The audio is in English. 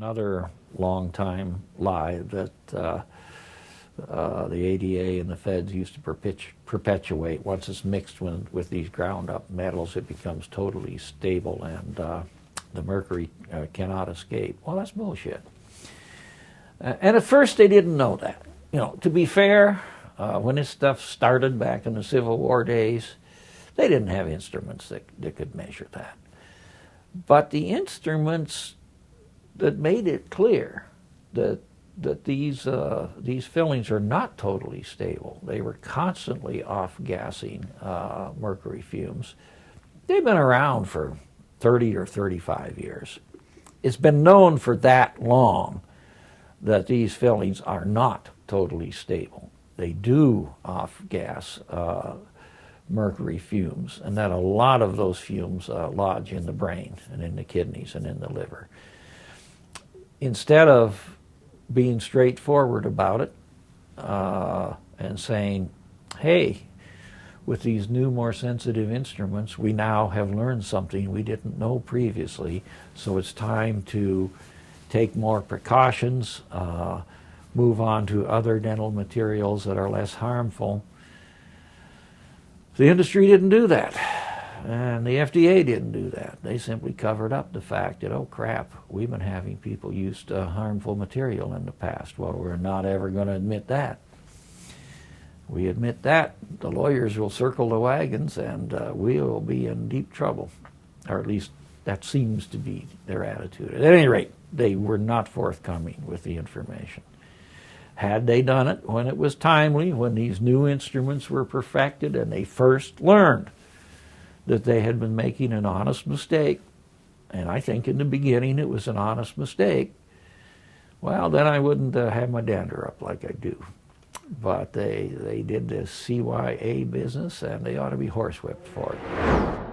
another long-time lie that the ADA and the feds used to perpetuate. Once it's mixed with these ground-up metals, it becomes totally stable, and the mercury cannot escape. Well, that's bullshit. And at first they didn't know that. You know, to be fair, when this stuff started back in the Civil War days, they didn't have instruments that could measure that. But the instruments that made it clear that these fillings are not totally stable, they were constantly off-gassing mercury fumes, they've been around for 30 or 35 years. It's been known for that long that these fillings are not totally stable. They do off-gas mercury fumes, and that a lot of those fumes lodge in the brain and in the kidneys and in the liver. Instead of being straightforward about it and saying, hey, with these new, more sensitive instruments, we now have learned something we didn't know previously, so it's time to take more precautions, move on to other dental materials that are less harmful. The industry didn't do that, and the FDA didn't do that. They simply covered up the fact that, oh crap, we've been having people use harmful material in the past. Well, we're not ever going to admit that. We admit that, the lawyers will circle the wagons, and we'll be in deep trouble. Or at least that seems to be their attitude. At any rate, they were not forthcoming with the information. Had they done it when it was timely, when these new instruments were perfected and they first learned that they had been making an honest mistake, and I think in the beginning it was an honest mistake, well, then I wouldn't have my dander up like I do. But they did this CYA business, and they ought to be horsewhipped for it.